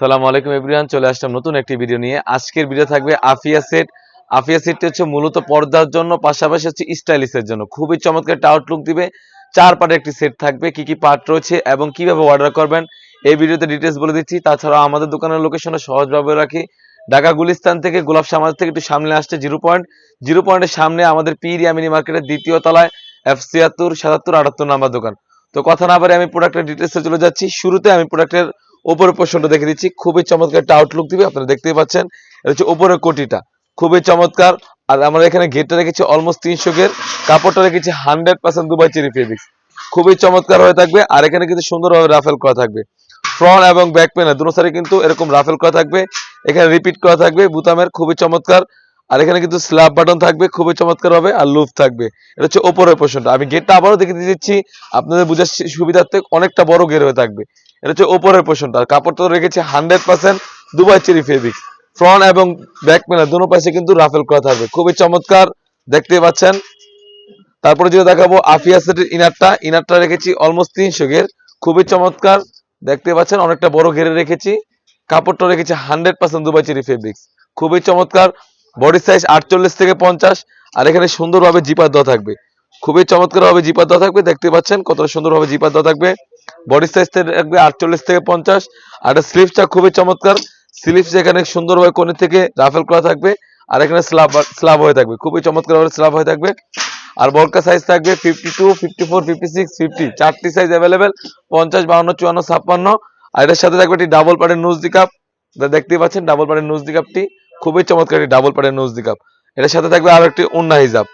সালামু আলাইকুম এভরিওয়ান, চলে আসলাম নতুন একটি ভিডিও নিয়ে। আজকের ভিডিও থাকবে আফিয়া সেট। আফিয়া সেটটি হচ্ছে মূলত পর্দার জন্য, পাশাপাশি হচ্ছে স্টাইলিশের জন্য। খুবই চমৎকার একটা আউটলুক দিবে। 4 পার্টের একটি সেট থাকবে। কি কি পার্ট রয়েছে এবং কিভাবে অর্ডার করবেন এই ভিডিওতে ডিটেলস বলে দিচ্ছি। তাছাড়া আমাদের দোকানের লোকেশনটা সহজভাবে রাখি। ঢাকা গুলিস্তান থেকে গোলাপ সমাজ থেকে একটু সামনে আসছে জিরো পয়েন্টের সামনে আমাদের পিরিয়া মিনি মার্কেটের দ্বিতীয় তলায় F76 77 78 নাম্বার দোকান। তো কথা না বলে আমি প্রোডাক্টের ডিটেলসে চলে যাচ্ছি। শুরুতে আমি প্রোডাক্টের উপরের পোর্শনটা দেখে দিচ্ছি। খুবই চমৎকার একটা আউটলুক দিবে, আপনারা দেখতেই পাচ্ছেন। এটা হচ্ছে উপরের কোটিটা, খুবই চমৎকার। আর আমরা এখানে গেটটা রেখেছি অলমোস্ট 300 গের, কাপড়টা রেখেছি 100% দুবাই চেরি ফেব্রিক্স, খুবই চমৎকার হয়ে থাকবে। আর এখানে কিন্তু সুন্দরভাবে রাফেল করা থাকবে। ফ্রন্ট এবং ব্যাক প্যানেল দুটো সাইডে কিন্তু এরকম রাফেল করা থাকবে। এখানে রিপিট করা থাকবে বুতামের, খুবই চমৎকার। আর এখানে কিন্তু স্ল্যাব বাটন থাকবে, খুবই চমৎকার হবে। আর লুপ থাকবে। এটা হচ্ছে উপরের পোর্শনটা। আমি গেটটা আবারও দেখে দিচ্ছি আপনাদের বোঝার সুবিধার্থে, অনেকটা বড় গের হয়ে থাকবে। এটা হচ্ছে উপরের পোর্শনটা। আর কাপড় তো রেখেছি 100% দুবাই চেরি ফেব্রিক্স। ফ্রন্ট এবং ব্যাক প্যানেল দুটো পাশে কিন্তু রাফেল করা থাকবে, খুবই চমৎকার, দেখতেই পাচ্ছেন। তারপরে যেটা দেখাবো আফিয়া সেটের ইনারটা রেখেছি অলমোস্ট 300 গের, খুবই চমৎকার, দেখতে পাচ্ছেন। অনেকটা বড় ঘেরে রেখেছি। কাপড়টা রেখেছি 100% দুবাই চেরি ফেব্রিক্স, খুবই চমৎকার। বডি সাইজ 48 থেকে 50। আর এখানে সুন্দরভাবে জিপার দেওয়া থাকবে, খুবই চমৎকার ভাবে জিপার দেওয়া থাকবে, দেখতে পাচ্ছেন কতটা সুন্দরভাবে জিপার দেওয়া থাকবে। বডি সাইজ থাকবে 48 থেকে 50। আর স্লিভসটা খুবই চমৎকার। স্লিভস এখানে সুন্দরভাবে কোণে থেকে রাফেল করা থাকবে। আর এখানে স্ল্যাব হয়ে থাকবে, খুবই চমৎকার ভাবে স্ল্যাব হয়ে থাকবে। আর বলকা সাইজ থাকবে 52, 54, 56, 50, চারটি সাইজ অ্যাভেলেবেল, 50, 52, 54, 56। আর এটার সাথে থাকবে একটি ডাবল পার্টের নোজ দিকাপ, দেখতেই পাচ্ছেন ডাবল পার্টের নোজ দিকাপটি, খুবই চমৎকার একটি ডাবল পার্টের নোজ দিকাপ। এটার সাথে থাকবে আরো একটি ওন্না হিজাব।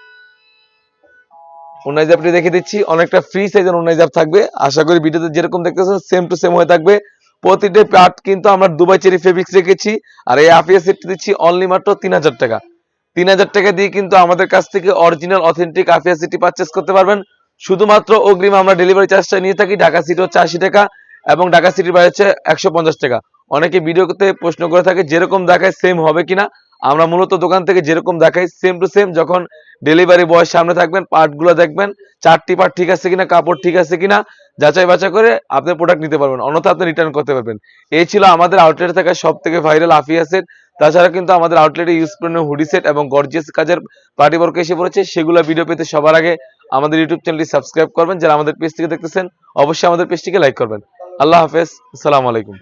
ওন্না হিজাবটি দেখে দিচ্ছি, অনেকটা ফ্রি সাইজের ওন্না হিজাব থাকবে। আশা করি ভিডিওতে যেরকম দেখতেছেন সেম টু সেম হয়ে থাকবে। প্রতিটি পার্ট কিন্তু আমরা দুবাই চেরি ফেব্রিক্স রেখেছি। আর এই আফিয়া সেটটি দিচ্ছি অনলি মাত্র 3000 টাকা। 3000 টাকা দিয়ে কিন্তু আমাদের কাছ থেকে অরিজিনাল অথেন্টিক আফিয়া সেটটি পারচেস করতে পারবেন। শুধুমাত্র অগ্রিম আমরা ডেলিভারি চার্জটা নিয়ে থাকি। ঢাকা সিটি হচ্ছে 80 টাকা এবং ঢাকা সিটির বাইরে হচ্ছে 150 টাকা। অনেকে ভিডিওতে প্রশ্ন করে থাকে যেরকম দেখায় সেম হবে কিনা। আমরা মূলত দোকান থেকে যেরকম দেখাই সেম টু সেম, যখন ডেলিভারি বয় সামনে থাকবেন পার্টগুলো দেখবেন, 4টি পার্ট ঠিক আছে কিনা, কাপড় ঠিক আছে কিনা, যাচাই বাছাই করে আপনি প্রোডাক্ট নিতে পারবেন, অন্যথা আপনি রিটার্ন করতে পারবেন। এই ছিল আমাদের আউটলেটে থাকা সব থেকে ভাইরাল আফিয়া সেট। তাছাড়া কিন্তু আমাদের আউটলেটে ইউজ করানো হুডি সেট এবং গর্জিয়াস কাজের পার্টি ওয়ার্ক এসে পড়েছে। সেগুলো ভিডিও পেতে সবার আগে আমাদের ইউটিউব চ্যানেলটি সাবস্ক্রাইব করবেন। যারা আমাদের পেজ থেকে দেখতেছেন অবশ্যই আমাদের পেজটিকে লাইক করবেন। আল্লাহ হাফেজ, আসসালামু আলাইকুম।